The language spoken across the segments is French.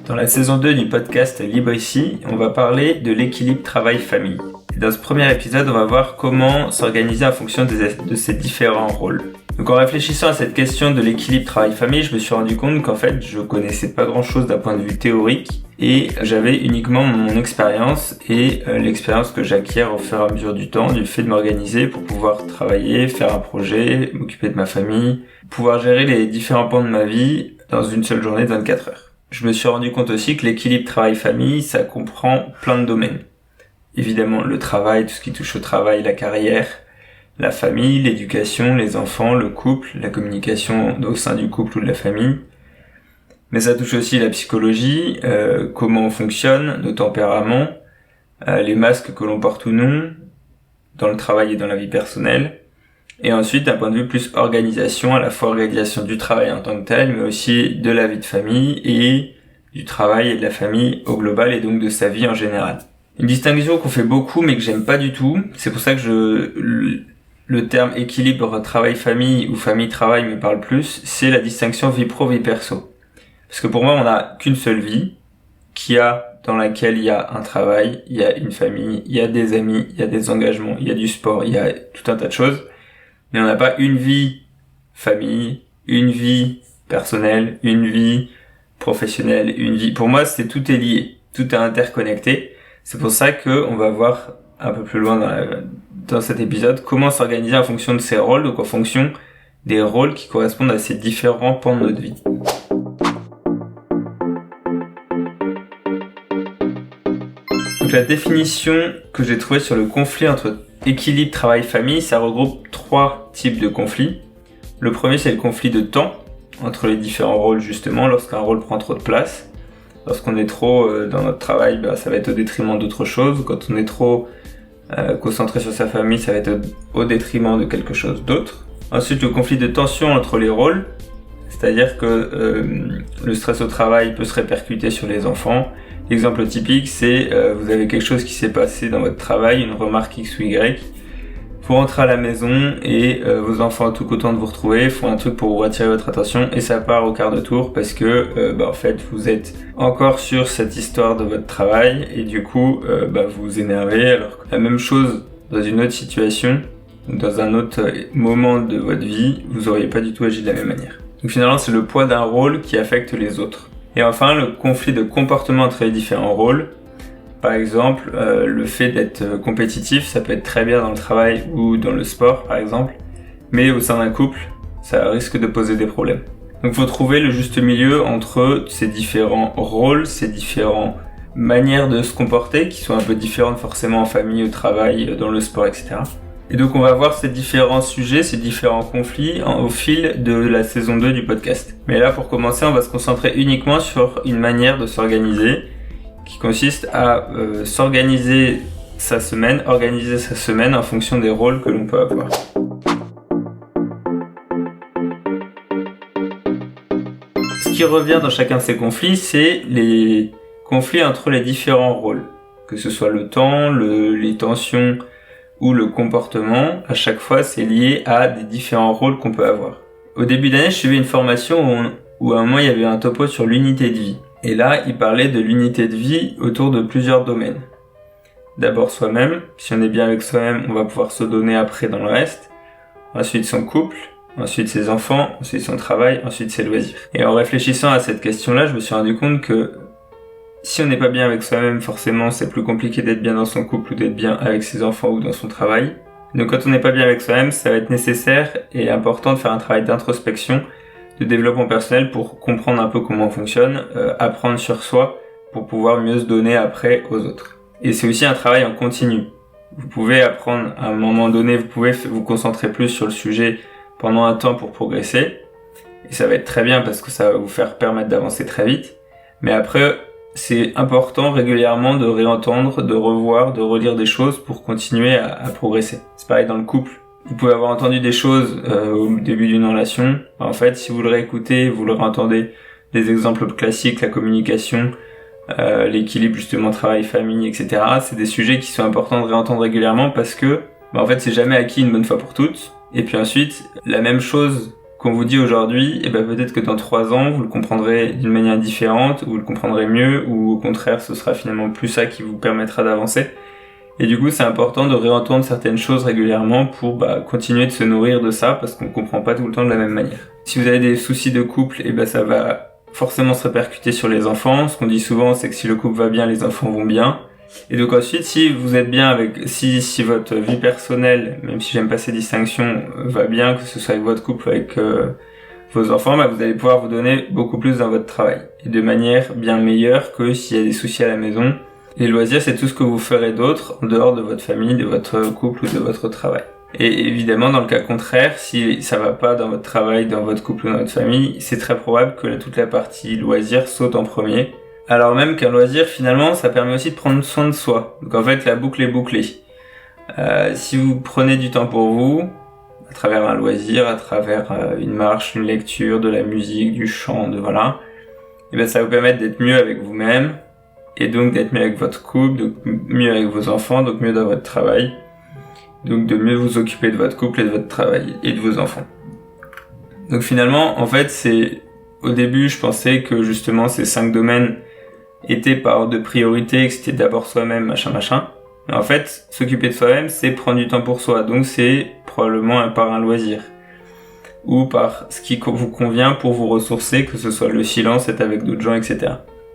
Dans la saison 2 du podcast Libre Ici, on va parler de l'équilibre travail-famille. Dans ce premier épisode, on va voir comment s'organiser en fonction de ces différents rôles. Donc en réfléchissant à cette question de l'équilibre travail-famille, je me suis rendu compte qu'en fait, je connaissais pas grand-chose d'un point de vue théorique et j'avais uniquement mon expérience et l'expérience que j'acquiers au fur et à mesure du temps, du fait de m'organiser pour pouvoir travailler, faire un projet, m'occuper de ma famille, pouvoir gérer les différents pans de ma vie dans une seule journée de 24 heures. Je me suis rendu compte aussi que l'équilibre travail-famille, ça comprend plein de domaines. Évidemment, le travail, tout ce qui touche au travail, la carrière, la famille, l'éducation, les enfants, le couple, la communication au sein du couple ou de la famille. Mais ça touche aussi la psychologie, comment on fonctionne, nos tempéraments, les masques que l'on porte ou non, dans le travail et dans la vie personnelle. Et ensuite, d'un point de vue plus organisation, à la fois organisation du travail en tant que tel, mais aussi de la vie de famille et du travail et de la famille au global et donc de sa vie en général. Une distinction qu'on fait beaucoup mais que j'aime pas du tout, c'est pour ça que le terme équilibre travail-famille ou famille-travail me parle plus, c'est la distinction vie pro-vie perso. Parce que pour moi, on n'a qu'une seule vie, dans laquelle il y a un travail, il y a une famille, il y a des amis, il y a des engagements, il y a du sport, il y a tout un tas de choses. Mais on n'a pas une vie famille, une vie personnelle, une vie professionnelle, une vie... Pour moi, tout est lié, tout est interconnecté. C'est pour ça que on va voir un peu plus loin dans cet épisode comment s'organiser en fonction de ces rôles, donc en fonction des rôles qui correspondent à ces différents pans de notre vie. Donc la définition que j'ai trouvée sur le conflit entre équilibre travail-famille, ça regroupe 3 types de conflits. Le premier, c'est le conflit de temps entre les différents rôles, justement, lorsqu'un rôle prend trop de place. Lorsqu'on est trop dans notre travail, ça va être au détriment d'autres choses. Quand on est trop concentré sur sa famille, ça va être au détriment de quelque chose d'autre. Ensuite, le conflit de tension entre les rôles, c'est-à-dire que le stress au travail peut se répercuter sur les enfants. L'exemple typique, c'est vous avez quelque chose qui s'est passé dans votre travail, une remarque X ou Y. Vous rentrez à la maison et vos enfants ont tout content de vous retrouver, font un truc pour vous attirer votre attention et ça part au quart de tour parce que en fait vous êtes encore sur cette histoire de votre travail et du coup vous vous énervez, alors que la même chose dans une autre situation ou dans un autre moment de votre vie, vous auriez pas du tout agi de la même manière. Donc finalement, c'est le poids d'un rôle qui affecte les autres. Et enfin, le conflit de comportement entre les différents rôles. Par exemple, le fait d'être compétitif, ça peut être très bien dans le travail ou dans le sport, par exemple. Mais au sein d'un couple, ça risque de poser des problèmes. Donc il faut trouver le juste milieu entre ces différents rôles, ces différentes manières de se comporter, qui sont un peu différentes forcément en famille, au travail, dans le sport, etc. Et donc on va voir ces différents sujets, ces différents conflits au fil de la saison 2 du podcast. Mais là, pour commencer, on va se concentrer uniquement sur une manière de s'organiser qui consiste à organiser sa semaine en fonction des rôles que l'on peut avoir. Ce qui revient dans chacun de ces conflits, c'est les conflits entre les différents rôles. Que ce soit le temps, les tensions ou le comportement, à chaque fois, c'est lié à des différents rôles qu'on peut avoir. Au début d'année, je suivais une formation où à un moment, il y avait un topo sur l'unité de vie. Et là, il parlait de l'unité de vie autour de plusieurs domaines. D'abord soi-même. Si on est bien avec soi-même, on va pouvoir se donner après dans le reste. Ensuite, son couple. Ensuite, ses enfants. Ensuite, son travail. Ensuite, ses loisirs. Et en réfléchissant à cette question-là, je me suis rendu compte que si on n'est pas bien avec soi-même, forcément, c'est plus compliqué d'être bien dans son couple ou d'être bien avec ses enfants ou dans son travail. Donc quand on n'est pas bien avec soi-même, ça va être nécessaire et important de faire un travail d'introspection, de développement personnel pour comprendre un peu comment on fonctionne, apprendre sur soi pour pouvoir mieux se donner après aux autres. Et c'est aussi un travail en continu. Vous pouvez apprendre à un moment donné, vous pouvez vous concentrer plus sur le sujet pendant un temps pour progresser. Et ça va être très bien parce que ça va vous permettre d'avancer très vite. Mais après, c'est important régulièrement de réentendre, de revoir, de relire des choses pour continuer à progresser. C'est pareil dans le couple. Vous pouvez avoir entendu des choses au début d'une relation. En fait, si vous le réécoutez, vous le réentendez, des exemples classiques, la communication, l'équilibre justement travail-famille, etc. C'est des sujets qui sont importants de réentendre régulièrement parce que en fait, c'est jamais acquis une bonne fois pour toutes. Et puis ensuite, la même chose qu'on vous dit aujourd'hui, et ben peut-être que dans 3 ans, vous le comprendrez d'une manière différente, ou vous le comprendrez mieux, ou au contraire, ce sera finalement plus ça qui vous permettra d'avancer. Et du coup, c'est important de réentendre certaines choses régulièrement pour continuer de se nourrir de ça, parce qu'on comprend pas tout le temps de la même manière. Si vous avez des soucis de couple, et ben ça va forcément se répercuter sur les enfants. Ce qu'on dit souvent, c'est que si le couple va bien, les enfants vont bien. Et donc ensuite, si vous êtes bien si votre vie personnelle, même si j'aime pas ces distinctions, va bien, que ce soit avec votre couple ou avec vos enfants, vous allez pouvoir vous donner beaucoup plus dans votre travail. Et de manière bien meilleure que s'il y a des soucis à la maison. Les loisirs, c'est tout ce que vous ferez d'autre en dehors de votre famille, de votre couple ou de votre travail. Et évidemment, dans le cas contraire, si ça va pas dans votre travail, dans votre couple ou dans votre famille, c'est très probable que toute la partie loisirs saute en premier. Alors même qu'un loisir, finalement, ça permet aussi de prendre soin de soi. Donc en fait, la boucle est bouclée. Si vous prenez du temps pour vous, à travers un loisir, à travers une marche, une lecture, de la musique, du chant, et ben ça va vous permettre d'être mieux avec vous-même, et donc d'être mieux avec votre couple, donc mieux avec vos enfants, donc mieux dans votre travail, donc de mieux vous occuper de votre couple et de votre travail et de vos enfants. Donc finalement, en fait, au début, je pensais que justement ces 5 domaines étaient par ordre de priorité, que c'était d'abord soi-même, machin. Mais en fait, s'occuper de soi-même, c'est prendre du temps pour soi, donc c'est probablement par un loisir, ou par ce qui vous convient pour vous ressourcer, que ce soit le silence, être avec d'autres gens, etc.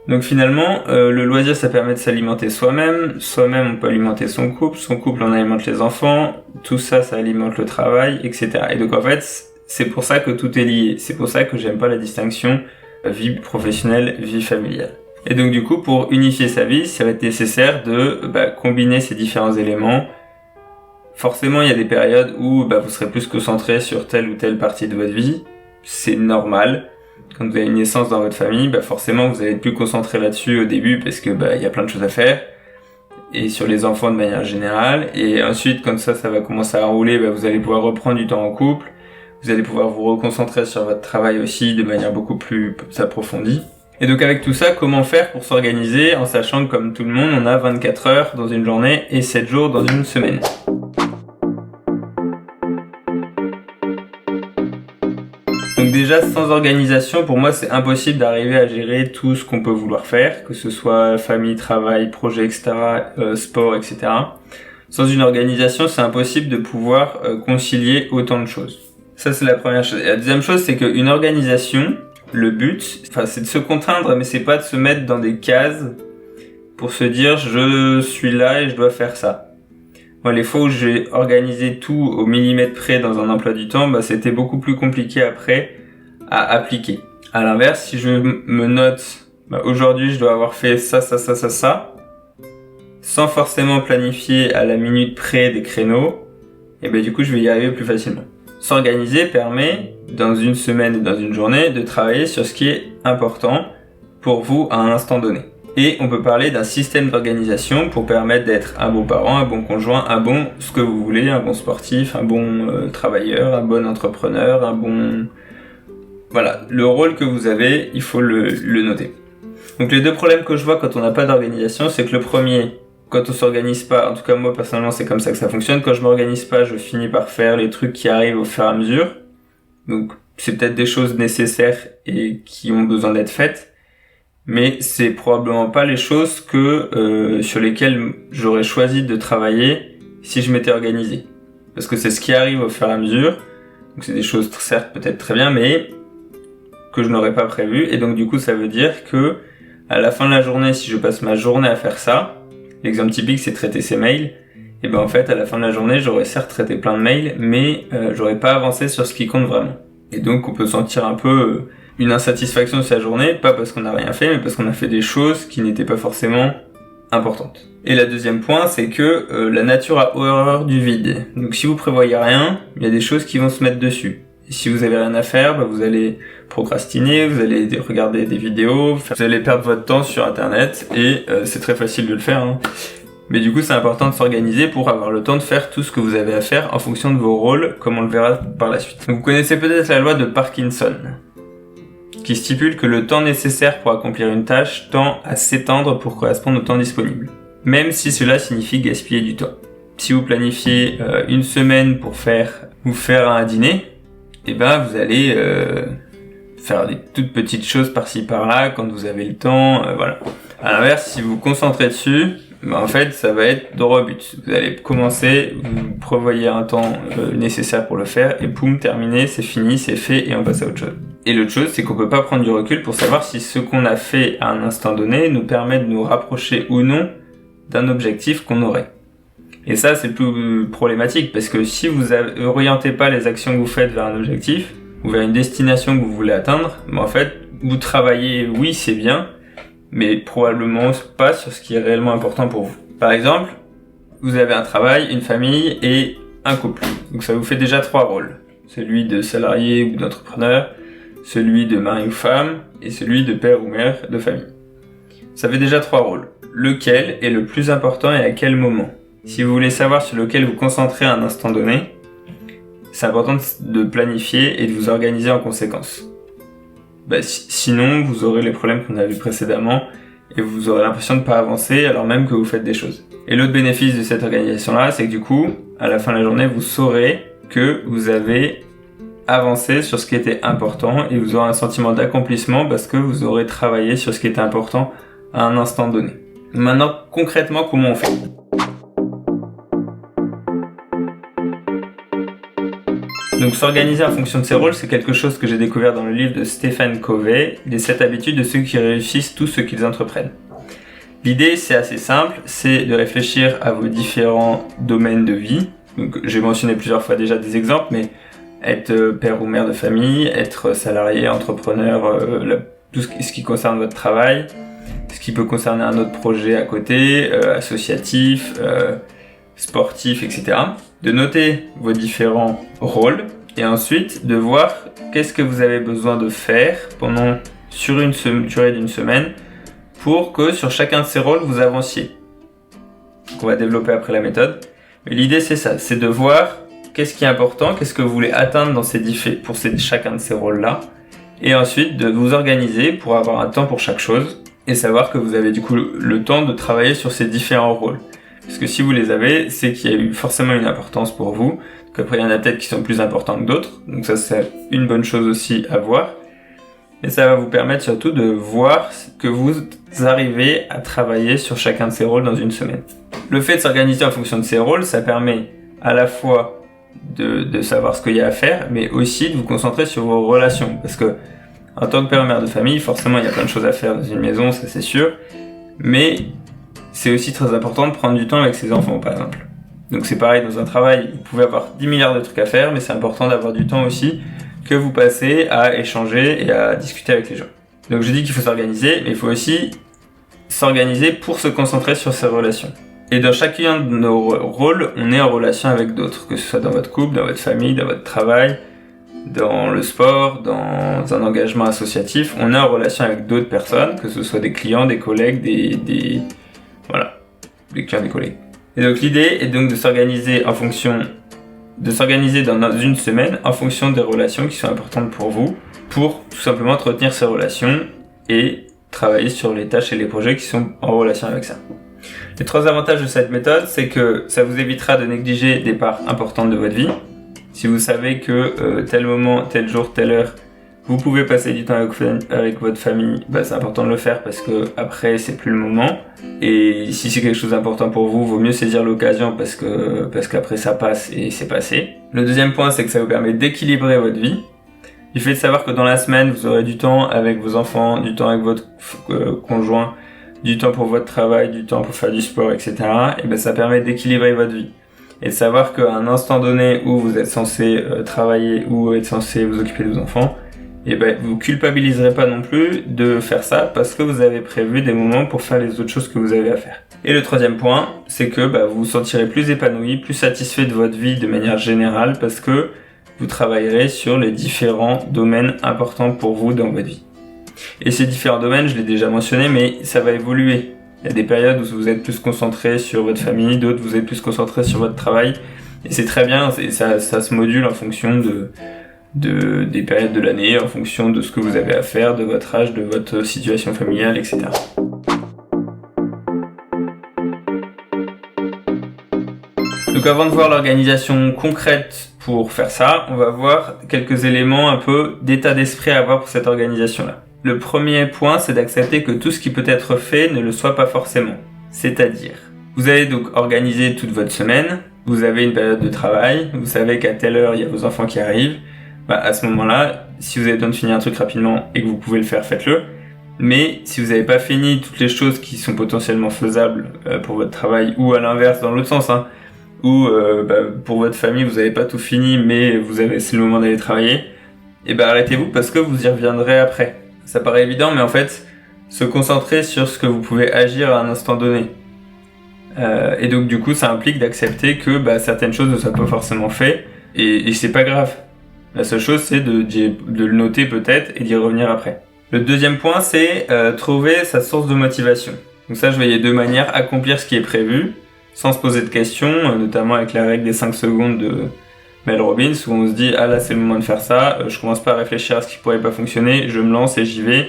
Donc finalement, le loisir, ça permet de s'alimenter soi-même, on peut alimenter son couple on alimente les enfants, tout ça, ça alimente le travail, etc. Et donc en fait, c'est pour ça que tout est lié, c'est pour ça que j'aime pas la distinction vie professionnelle, vie familiale. Et donc du coup, pour unifier sa vie, ça va être nécessaire de combiner ces différents éléments. Forcément, il y a des périodes où vous serez plus concentré sur telle ou telle partie de votre vie, c'est normal. Quand vous avez une naissance dans votre famille, forcément vous allez être plus concentré là-dessus au début parce que y a plein de choses à faire, et sur les enfants de manière générale. Et ensuite, quand ça va commencer à rouler, vous allez pouvoir reprendre du temps en couple, vous allez pouvoir vous reconcentrer sur votre travail aussi de manière beaucoup plus approfondie. Et donc avec tout ça, comment faire pour s'organiser en sachant que comme tout le monde, on a 24 heures dans une journée et 7 jours dans une semaine. Donc déjà, sans organisation, pour moi, c'est impossible d'arriver à gérer tout ce qu'on peut vouloir faire, que ce soit famille, travail, projet, etc., sport, etc. Sans une organisation, c'est impossible de pouvoir concilier autant de choses. Ça, c'est la première chose. Et la deuxième chose, c'est qu'une organisation, le but, c'est de se contraindre, mais c'est pas de se mettre dans des cases pour se dire je suis là et je dois faire ça. Moi, les fois où j'ai organisé tout au millimètre près dans un emploi du temps, c'était beaucoup plus compliqué après à appliquer. À l'inverse, si je me note, aujourd'hui je dois avoir fait ça, sans forcément planifier à la minute près des créneaux, et du coup je vais y arriver plus facilement. S'organiser permet, dans une semaine et dans une journée, de travailler sur ce qui est important pour vous à un instant donné. Et on peut parler d'un système d'organisation pour permettre d'être un bon parent, un bon conjoint, un bon ce que vous voulez, un bon sportif, un bon travailleur, un bon entrepreneur, un bon... Voilà, le rôle que vous avez, il faut le noter. Donc les deux problèmes que je vois quand on n'a pas d'organisation, c'est que le premier, quand on s'organise pas, en tout cas moi personnellement c'est comme ça que ça fonctionne, quand je m'organise pas, je finis par faire les trucs qui arrivent au fur et à mesure. Donc c'est peut-être des choses nécessaires et qui ont besoin d'être faites, mais c'est probablement pas les choses sur lesquelles j'aurais choisi de travailler si je m'étais organisé. Parce que c'est ce qui arrive au fur et à mesure, donc c'est des choses certes peut-être très bien, mais que je n'aurais pas prévu, et donc du coup ça veut dire que à la fin de la journée, si je passe ma journée à faire ça, l'exemple typique c'est traiter ses mails, et en fait à la fin de la journée j'aurais certes traité plein de mails, mais j'aurais pas avancé sur ce qui compte vraiment. Et donc on peut sentir un peu une insatisfaction de sa journée, pas parce qu'on n'a rien fait, mais parce qu'on a fait des choses qui n'étaient pas forcément importantes. Et la deuxième point, c'est que la nature a horreur du vide. Donc si vous prévoyez rien, il y a des choses qui vont se mettre dessus. Et si vous avez rien à faire, vous allez procrastiner, vous allez regarder des vidéos, vous allez perdre votre temps sur internet, et c'est très facile de le faire. Mais du coup, c'est important de s'organiser pour avoir le temps de faire tout ce que vous avez à faire en fonction de vos rôles, comme on le verra par la suite. Donc, vous connaissez peut-être la loi de Parkinson, qui stipule que le temps nécessaire pour accomplir une tâche tend à s'étendre pour correspondre au temps disponible, même si cela signifie gaspiller du temps. Si vous planifiez une semaine pour vous faire un dîner, et ben vous allez faire des toutes petites choses par-ci par-là quand vous avez le temps, voilà. À l'inverse, si vous vous concentrez dessus, en fait, ça va être droit au but. Vous allez commencer, vous prévoyez un temps nécessaire pour le faire, et poum, terminé, c'est fini, c'est fait, et on passe à autre chose. Et l'autre chose, c'est qu'on peut pas prendre du recul pour savoir si ce qu'on a fait à un instant donné nous permet de nous rapprocher ou non d'un objectif qu'on aurait. Et ça, c'est plus problématique, parce que si vous orientez pas les actions que vous faites vers un objectif, ou vers une destination que vous voulez atteindre, en fait, vous travaillez, oui, c'est bien, mais probablement pas sur ce qui est réellement important pour vous. Par exemple, vous avez un travail, une famille et un couple. Donc ça vous fait déjà 3 rôles. Celui de salarié ou d'entrepreneur, celui de mari ou femme, et celui de père ou mère de famille. Ça fait déjà 3 rôles. Lequel est le plus important et à quel moment? Si vous voulez savoir sur lequel vous concentrez à un instant donné, c'est important de planifier et de vous organiser en conséquence. Sinon, vous aurez les problèmes qu'on a vus précédemment et vous aurez l'impression de ne pas avancer alors même que vous faites des choses. Et l'autre bénéfice de cette organisation-là, c'est que du coup, à la fin de la journée, vous saurez que vous avez avancé sur ce qui était important et vous aurez un sentiment d'accomplissement parce que vous aurez travaillé sur ce qui était important à un instant donné. Maintenant, concrètement, comment on fait ? Donc s'organiser en fonction de ses rôles, c'est quelque chose que j'ai découvert dans le livre de Stephen Covey, les 7 habitudes de ceux qui réussissent tout ce qu'ils entreprennent. L'idée, c'est assez simple, c'est de réfléchir à vos différents domaines de vie. Donc j'ai mentionné plusieurs fois déjà des exemples, mais être père ou mère de famille, être salarié, entrepreneur, tout ce qui concerne votre travail, ce qui peut concerner un autre projet à côté, associatif, sportif, etc. De noter vos différents rôles et ensuite de voir qu'est-ce que vous avez besoin de faire sur une durée d'une semaine pour que sur chacun de ces rôles vous avanciez. Donc on va développer après la méthode. Mais l'idée c'est ça, c'est de voir qu'est-ce qui est important, qu'est-ce que vous voulez atteindre dans chacun de ces rôles-là et ensuite de vous organiser pour avoir un temps pour chaque chose et savoir que vous avez du coup le temps de travailler sur ces différents rôles. Parce que si vous les avez, c'est qu'il y a eu forcément une importance pour vous. Donc après, il y en a peut-être qui sont plus importants que d'autres. Donc ça, c'est une bonne chose aussi à voir. Et ça va vous permettre surtout de voir que vous arrivez à travailler sur chacun de ces rôles dans une semaine. Le fait de s'organiser en fonction de ces rôles, ça permet à la fois de savoir ce qu'il y a à faire, mais aussi de vous concentrer sur vos relations. Parce que en tant que père ou mère de famille, forcément, il y a plein de choses à faire dans une maison, ça c'est sûr. Mais c'est aussi très important de prendre du temps avec ses enfants, par exemple. Donc c'est pareil, dans un travail, vous pouvez avoir 10 milliards de trucs à faire, mais c'est important d'avoir du temps aussi que vous passez à échanger et à discuter avec les gens. Donc je dis qu'il faut s'organiser, mais il faut aussi s'organiser pour se concentrer sur ses relations. Et dans chacun de nos rôles, on est en relation avec d'autres, que ce soit dans votre couple, dans votre famille, dans votre travail, dans le sport, dans un engagement associatif, on est en relation avec d'autres personnes, que ce soit des clients, des collègues, des clients, des collègues. Et donc l'idée est donc de s'organiser dans une semaine en fonction des relations qui sont importantes pour vous, pour tout simplement entretenir ces relations et travailler sur les tâches et les projets qui sont en relation avec ça. Les 3 avantages de cette méthode, c'est que ça vous évitera de négliger des parts importantes de votre vie. Si vous savez que tel moment, tel jour, telle heure, vous pouvez passer du temps avec votre famille, c'est important de le faire parce que après c'est plus le moment. Et si c'est quelque chose d'important pour vous, vaut mieux saisir l'occasion parce qu'après ça passe et c'est passé. Le deuxième point, c'est que ça vous permet d'équilibrer votre vie. Du fait de savoir que dans la semaine, vous aurez du temps avec vos enfants, du temps avec votre conjoint, du temps pour votre travail, du temps pour faire du sport, etc. Et ça permet d'équilibrer votre vie. Et de savoir qu'à un instant donné où vous êtes censé travailler ou être censé vous occuper de vos enfants, vous culpabiliserez pas non plus de faire ça parce que vous avez prévu des moments pour faire les autres choses que vous avez à faire. Et le troisième point, c'est que vous vous sentirez plus épanoui, plus satisfait de votre vie de manière générale parce que vous travaillerez sur les différents domaines importants pour vous dans votre vie. Et ces différents domaines, je l'ai déjà mentionné, mais ça va évoluer. Il y a des périodes où vous êtes plus concentré sur votre famille, d'autres vous êtes plus concentré sur votre travail. Et c'est très bien, ça se module en fonction des périodes de l'année, en fonction de ce que vous avez à faire, de votre âge, de votre situation familiale, etc. Donc avant de voir l'organisation concrète pour faire ça, on va voir quelques éléments un peu d'état d'esprit à avoir pour cette organisation-là. Le premier point, c'est d'accepter que tout ce qui peut être fait ne le soit pas forcément. C'est-à-dire, vous allez donc organiser toute votre semaine, vous avez une période de travail, vous savez qu'à telle heure il y a vos enfants qui arrivent, à ce moment-là, si vous avez besoin de finir un truc rapidement et que vous pouvez le faire, faites-le. Mais si vous n'avez pas fini toutes les choses qui sont potentiellement faisables pour votre travail, ou à l'inverse dans l'autre sens, ou pour votre famille vous n'avez pas tout fini mais c'est le moment d'aller travailler, arrêtez-vous parce que vous y reviendrez après. Ça paraît évident, mais en fait, se concentrer sur ce que vous pouvez agir à un instant donné. Et donc du coup, ça implique d'accepter que certaines choses ne soient pas forcément faites, et c'est pas grave. La seule chose, c'est de le noter peut-être et d'y revenir après. Le deuxième point, c'est trouver sa source de motivation. Donc ça, je voyais deux manières: accomplir ce qui est prévu, sans se poser de questions, notamment avec la règle des 5 secondes de Mel Robbins, où on se dit « Ah là, c'est le moment de faire ça, je commence pas à réfléchir à ce qui pourrait pas fonctionner, je me lance et j'y vais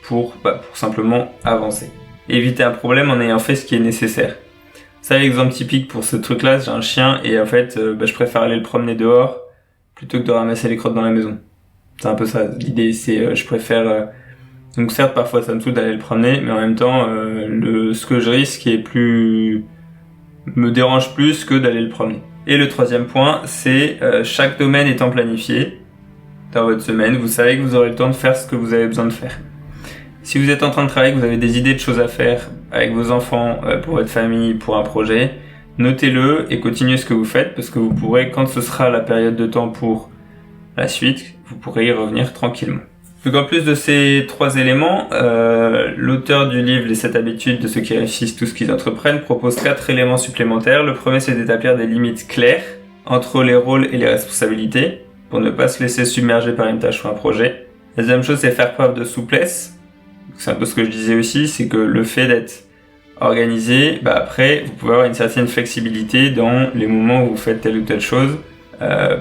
pour simplement avancer. » Éviter un problème en ayant fait ce qui est nécessaire. Ça, l'exemple typique pour ce truc-là, j'ai un chien et en fait, je préfère aller le promener dehors plutôt que de ramasser les crottes dans la maison. C'est un peu ça, l'idée, c'est je préfère... Donc certes, parfois ça me saoule d'aller le promener, mais en même temps, ce que je risque me dérange plus que d'aller le promener. Et le troisième point, c'est chaque domaine étant planifié dans votre semaine, vous savez que vous aurez le temps de faire ce que vous avez besoin de faire. Si vous êtes en train de travailler, que vous avez des idées de choses à faire avec vos enfants, pour votre famille, pour un projet, notez-le et continuez ce que vous faites, parce que vous pourrez, quand ce sera la période de temps pour la suite, vous pourrez y revenir tranquillement. Donc en plus de ces 3 éléments, l'auteur du livre Les 7 habitudes de ceux qui réussissent tout ce qu'ils entreprennent propose 4 éléments supplémentaires. Le premier, c'est d'établir des limites claires entre les rôles et les responsabilités pour ne pas se laisser submerger par une tâche ou un projet. La deuxième chose, c'est faire preuve de souplesse. C'est un peu ce que je disais aussi, c'est que le fait d'être organisé, après, vous pouvez avoir une certaine flexibilité dans les moments où vous faites telle ou telle chose,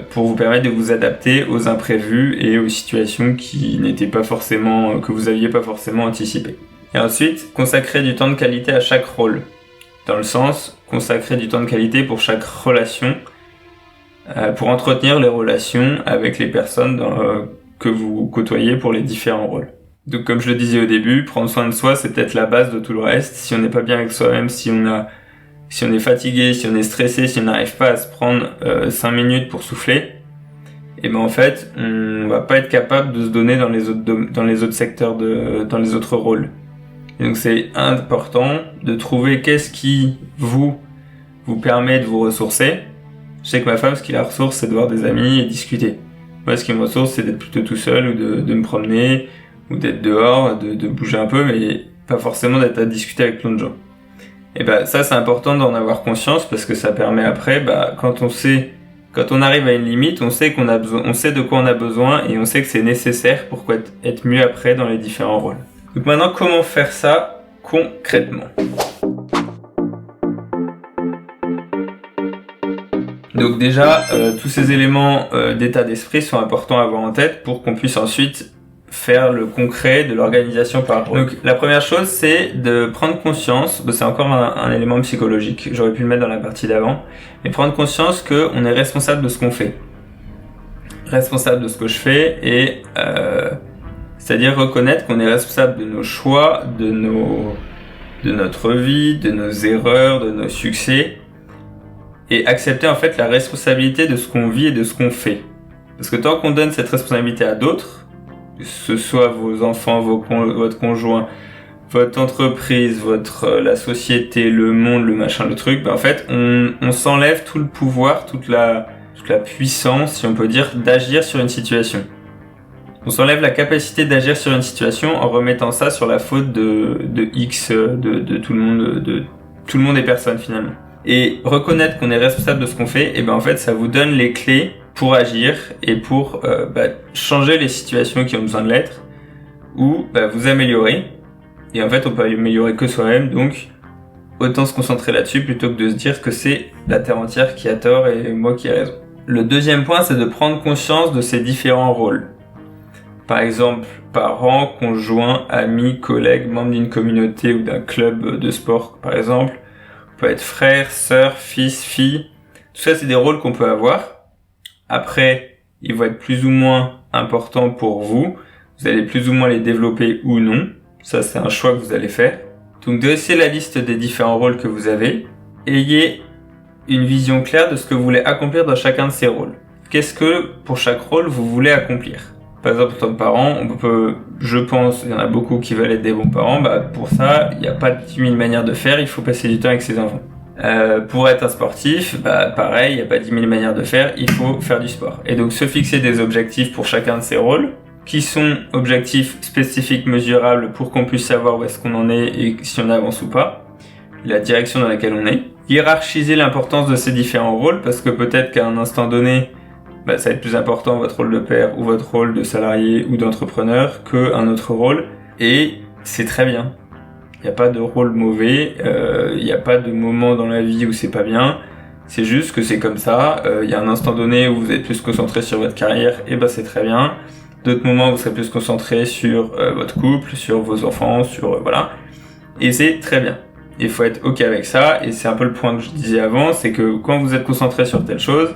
pour vous permettre de vous adapter aux imprévus et aux situations que vous aviez pas forcément anticipées. Et ensuite, consacrer du temps de qualité à chaque rôle. Dans le sens, consacrer du temps de qualité pour chaque relation, pour entretenir les relations avec les personnes que vous côtoyez pour les différents rôles. Donc comme je le disais au début, prendre soin de soi, c'est peut-être la base de tout le reste. Si on n'est pas bien avec soi-même, si on est fatigué, si on est stressé, si on n'arrive pas à se prendre 5 minutes pour souffler, en fait, on va pas être capable de se donner dans les autres secteurs, dans les autres rôles. Et donc c'est important de trouver qu'est-ce qui vous permet de vous ressourcer. Je sais que ma femme, ce qui la ressource, c'est de voir des amis et discuter. Moi, ce qui me ressource, c'est d'être plutôt tout seul, ou de me promener, ou d'être dehors, de bouger un peu, mais pas forcément d'être à discuter avec plein de gens. Et ça, c'est important d'en avoir conscience, parce que ça permet après, quand on arrive à une limite, on sait on sait de quoi on a besoin, et on sait que c'est nécessaire pour être mieux après dans les différents rôles. Donc maintenant, comment faire ça concrètement? Donc déjà, tous ces éléments d'état d'esprit sont importants à avoir en tête pour qu'on puisse ensuite faire le concret de l'organisation par rôle. Donc la première chose, c'est de prendre conscience, c'est encore un élément psychologique, j'aurais pu le mettre dans la partie d'avant, mais prendre conscience qu'on est responsable de ce qu'on fait. Responsable de ce que je fais, et c'est-à-dire reconnaître qu'on est responsable de nos choix, de notre vie, de nos erreurs, de nos succès, et accepter en fait la responsabilité de ce qu'on vit et de ce qu'on fait. Parce que tant qu'on donne cette responsabilité à d'autres, que ce soit vos enfants, votre conjoint, votre entreprise, la société, le monde, le machin, le truc, en fait, on s'enlève tout le pouvoir, toute la puissance, si on peut dire, d'agir sur une situation. On s'enlève la capacité d'agir sur une situation en remettant ça sur la faute de X, de tout le monde, de tout le monde et personne finalement. Et reconnaître qu'on est responsable de ce qu'on fait, en fait, ça vous donne les clés pour agir et pour changer les situations qui ont besoin de l'être, ou vous améliorer. Et en fait, on peut améliorer que soi-même, donc autant se concentrer là-dessus plutôt que de se dire que c'est la terre entière qui a tort et moi qui ai raison. Le deuxième point, c'est de prendre conscience de ces différents rôles. Par exemple, parents, conjoints, amis, collègues, membres d'une communauté ou d'un club de sport, par exemple. On peut être frère, sœur, fils, fille. Tout ça, c'est des rôles qu'on peut avoir. Après, ils vont être plus ou moins importants pour vous. Vous allez plus ou moins les développer ou non. Ça, c'est un choix que vous allez faire. Donc, dressez la liste des différents rôles que vous avez. Ayez une vision claire de ce que vous voulez accomplir dans chacun de ces rôles. Qu'est-ce que, pour chaque rôle, vous voulez accomplir? Par exemple, en tant que parent, je pense, il y en a beaucoup qui veulent être des bons parents. Pour ça, il n'y a pas 10 000 manières de faire. Il faut passer du temps avec ses enfants. Pour être un sportif, pareil, il n'y a pas 10 000 manières de faire. Il faut faire du sport. Et donc, se fixer des objectifs pour chacun de ces rôles, qui sont objectifs spécifiques, mesurables, pour qu'on puisse savoir où est-ce qu'on en est et si on avance ou pas, la direction dans laquelle on est. Hiérarchiser l'importance de ces différents rôles, parce que peut-être qu'à un instant donné, ça va être plus important votre rôle de père ou votre rôle de salarié ou d'entrepreneur qu'un autre rôle, et c'est très bien. Il n'y a pas de rôle mauvais, il n'y a pas de moment dans la vie où c'est pas bien, c'est juste que c'est comme ça. Il y a un instant donné où vous êtes plus concentré sur votre carrière, et c'est très bien. D'autres moments où vous serez plus concentré sur votre couple, sur vos enfants, sur voilà, et c'est très bien. Il faut être ok avec ça, et c'est un peu le point que je disais avant, c'est que quand vous êtes concentré sur telle chose,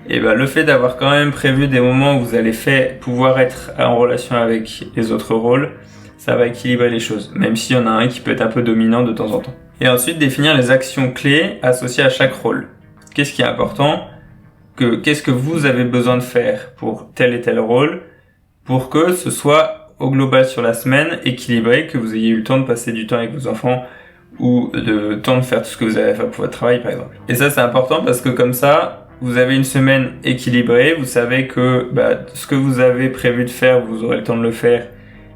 le fait d'avoir quand même prévu des moments où vous allez pouvoir être en relation avec les autres rôles, ça va équilibrer les choses, même s'il y en a un qui peut être un peu dominant de temps en temps. Et ensuite, définir les actions clés associées à chaque rôle. Qu'est-ce qui est important? Qu'est-ce que vous avez besoin de faire pour tel et tel rôle, pour que ce soit au global sur la semaine équilibré, que vous ayez eu le temps de passer du temps avec vos enfants, ou de temps de faire tout ce que vous avez à faire pour votre travail, par exemple. Et ça, c'est important parce que comme ça, vous avez une semaine équilibrée, vous savez que ce que vous avez prévu de faire, vous aurez le temps de le faire,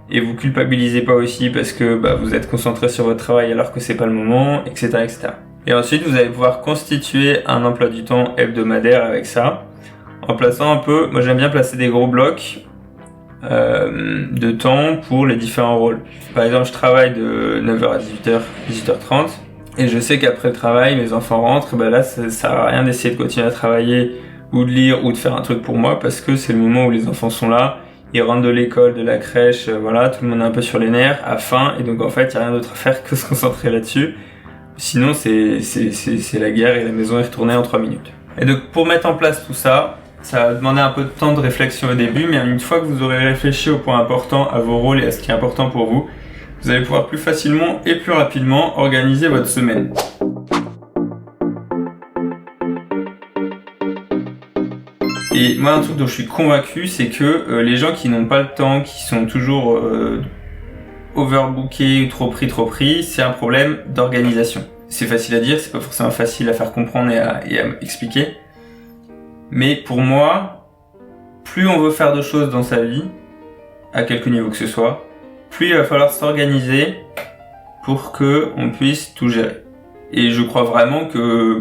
et vous culpabilisez pas aussi parce que vous êtes concentré sur votre travail alors que c'est pas le moment, etc., etc. Et ensuite, vous allez pouvoir constituer un emploi du temps hebdomadaire avec ça, en plaçant un peu, moi j'aime bien placer des gros blocs de temps pour les différents rôles. Par exemple, je travaille de 9h à 18h, 18h30, et je sais qu'après le travail, mes enfants rentrent, là, ça sert à rien d'essayer de continuer à travailler, ou de lire, ou de faire un truc pour moi, parce que c'est le moment où les enfants sont là, ils rentrent de l'école, de la crèche, voilà, tout le monde est un peu sur les nerfs, à faim, et donc en fait, il n'y a rien d'autre à faire que se concentrer là-dessus. Sinon, c'est la guerre et la maison est retournée en 3 minutes. Et donc, pour mettre en place tout ça, ça va demander un peu de temps de réflexion au début, mais une fois que vous aurez réfléchi aux points importants, à vos rôles et à ce qui est important pour vous, vous allez pouvoir plus facilement et plus rapidement organiser votre semaine. Et moi, un truc dont je suis convaincu, c'est que les gens qui n'ont pas le temps, qui sont toujours overbookés, trop pris, c'est un problème d'organisation. C'est facile à dire, c'est pas forcément facile à faire comprendre et à expliquer. Mais pour moi, plus on veut faire de choses dans sa vie, à quelque niveau que ce soit, plus il va falloir s'organiser pour que on puisse tout gérer. Et je crois vraiment qu'une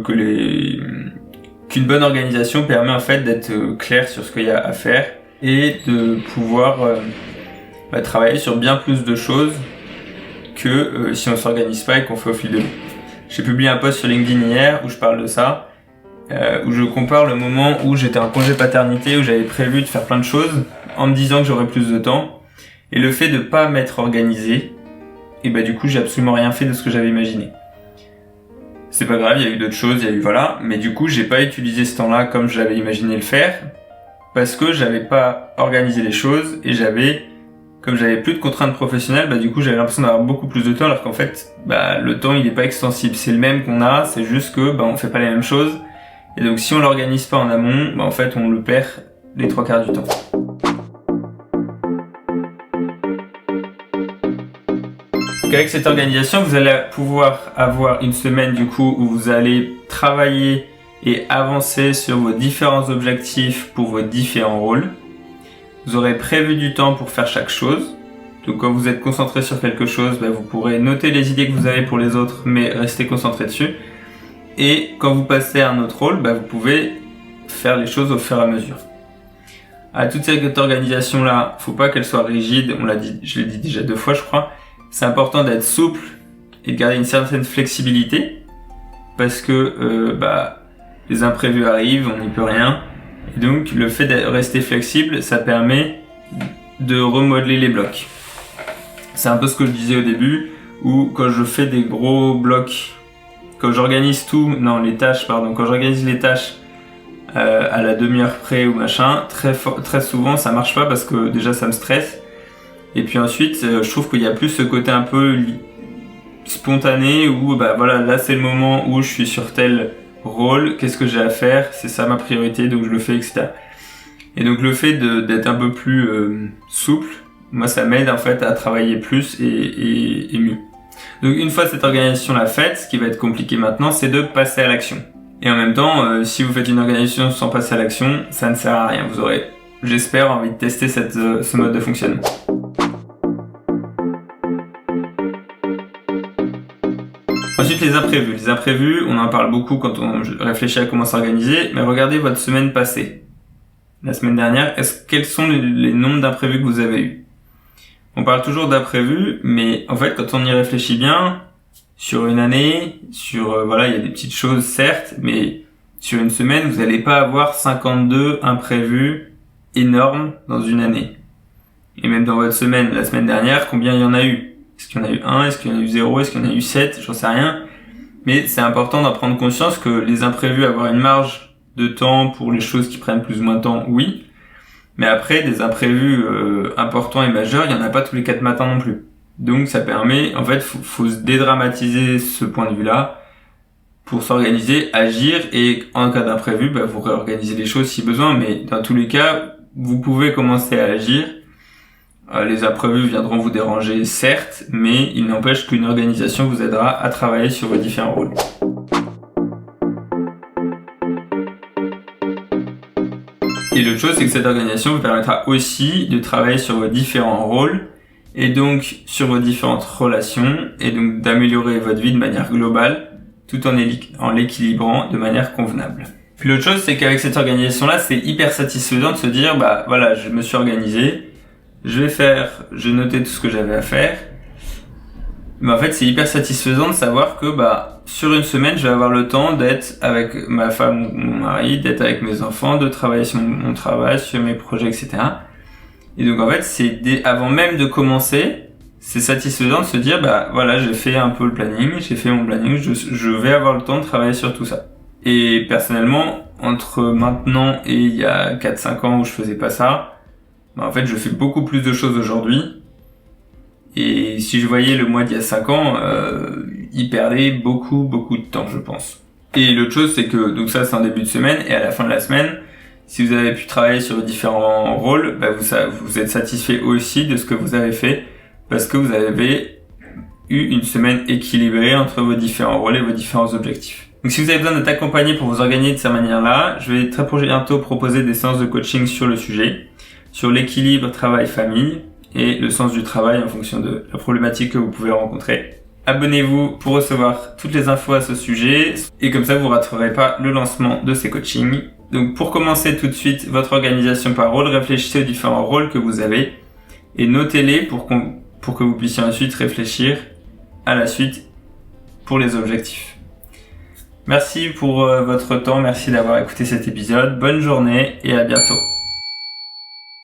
bonne organisation permet en fait d'être clair sur ce qu'il y a à faire et de pouvoir travailler sur bien plus de choses que si on s'organise pas et qu'on fait au fil de l'eau. J'ai publié un post sur LinkedIn hier où je parle de ça, où je compare le moment où j'étais en congé paternité, où j'avais prévu de faire plein de choses en me disant que j'aurais plus de temps, et le fait de pas m'être organisé, et du coup j'ai absolument rien fait de ce que j'avais imaginé. C'est pas grave, il y a eu d'autres choses, mais du coup j'ai pas utilisé ce temps-là comme j'avais imaginé le faire, parce que j'avais pas organisé les choses, et comme j'avais plus de contraintes professionnelles, du coup j'avais l'impression d'avoir beaucoup plus de temps, alors qu'en fait, le temps il est pas extensible, c'est le même qu'on a, c'est juste que on fait pas les mêmes choses, et donc si on l'organise pas en amont, en fait on le perd les 3/4 du temps. Donc avec cette organisation, vous allez pouvoir avoir une semaine du coup où vous allez travailler et avancer sur vos différents objectifs pour vos différents rôles. Vous aurez prévu du temps pour faire chaque chose. Donc quand vous êtes concentré sur quelque chose, vous pourrez noter les idées que vous avez pour les autres, mais rester concentré dessus. Et quand vous passez à un autre rôle, vous pouvez faire les choses au fur et à mesure. À toute cette organisation-là, faut pas qu'elle soit rigide, je l'ai dit déjà 2 fois je crois. C'est important d'être souple et de garder une certaine flexibilité, parce que les imprévus arrivent, on n'y peut rien. Et donc le fait de rester flexible, ça permet de remodeler les blocs. C'est un peu ce que je disais au début, où quand je fais des gros blocs, quand j'organise les tâches à la demi-heure près ou machin, très souvent ça marche pas parce que déjà ça me stresse. Et puis ensuite, je trouve qu'il y a plus ce côté un peu spontané où bah voilà, là c'est le moment où je suis sur tel rôle, qu'est-ce que j'ai à faire, c'est ça ma priorité, donc je le fais, etc. Et donc le fait d'être un peu plus souple, moi ça m'aide en fait à travailler plus et mieux. Donc une fois cette organisation là faite, ce qui va être compliqué maintenant, c'est de passer à l'action. Et en même temps, si vous faites une organisation sans passer à l'action, ça ne sert à rien. Vous aurez, j'espère, envie de tester ce mode de fonctionnement. Ensuite, les imprévus. Les imprévus, on en parle beaucoup quand on réfléchit à comment s'organiser, mais regardez votre semaine passée. La semaine dernière, quels sont les nombres d'imprévus que vous avez eus? On parle toujours d'imprévus, mais en fait, quand on y réfléchit bien, sur une année, voilà, il y a des petites choses certes, mais sur une semaine, vous n'allez pas avoir 52 imprévus énormes dans une année. Et même dans votre semaine, la semaine dernière, combien il y en a eu? Est-ce qu'il y en a eu 1? Est-ce qu'il y en a eu 0? Est-ce qu'il y en a eu 7? J'en sais rien. Mais c'est important d'en prendre conscience que les imprévus, avoir une marge de temps pour les choses qui prennent plus ou moins de temps, oui. Mais après, des imprévus importants et majeurs, il n'y en a pas tous les 4 matins non plus. Donc ça permet, en fait, faut se dédramatiser ce point de vue-là pour s'organiser, agir et en cas d'imprévu, bah, vous réorganisez les choses si besoin. Mais dans tous les cas, vous pouvez commencer à agir. Les imprévus viendront vous déranger, certes, mais il n'empêche qu'une organisation vous aidera à travailler sur vos différents rôles. Et l'autre chose, c'est que cette organisation vous permettra aussi de travailler sur vos différents rôles et donc sur vos différentes relations et donc d'améliorer votre vie de manière globale tout en l'équilibrant de manière convenable. Puis l'autre chose, c'est qu'avec cette organisation-là, c'est hyper satisfaisant de se dire, bah voilà, je me suis organisé, j'ai noté tout ce que j'avais à faire. Mais en fait, c'est hyper satisfaisant de savoir que bah sur une semaine, je vais avoir le temps d'être avec ma femme ou mon mari, d'être avec mes enfants, de travailler sur mon travail, sur mes projets, etc. Et donc en fait, avant même de commencer, c'est satisfaisant de se dire bah voilà, j'ai fait un peu le planning, j'ai fait mon planning, je vais avoir le temps de travailler sur tout ça. Et personnellement, entre maintenant et il y a 4-5 ans où je faisais pas ça, bah en fait, je fais beaucoup plus de choses aujourd'hui. Et si je voyais le mois d'il y a 5 ans, il perdait beaucoup de temps, je pense. Et l'autre chose, c'est que, donc ça c'est en début de semaine, et à la fin de la semaine, si vous avez pu travailler sur vos différents rôles, bah vous êtes satisfait aussi de ce que vous avez fait, parce que vous avez eu une semaine équilibrée entre vos différents rôles et vos différents objectifs. Donc si vous avez besoin d'être accompagné pour vous organiser de cette manière-là, je vais très bientôt proposer des séances de coaching sur le sujet, sur l'équilibre travail-famille, et le sens du travail en fonction de la problématique que vous pouvez rencontrer. Abonnez-vous pour recevoir toutes les infos à ce sujet et comme ça vous raterez pas le lancement de ces coachings. Donc pour commencer tout de suite votre organisation par rôle, réfléchissez aux différents rôles que vous avez et notez-les pour que vous puissiez ensuite réfléchir à la suite pour les objectifs. Merci pour votre temps, merci d'avoir écouté cet épisode, bonne journée et à bientôt.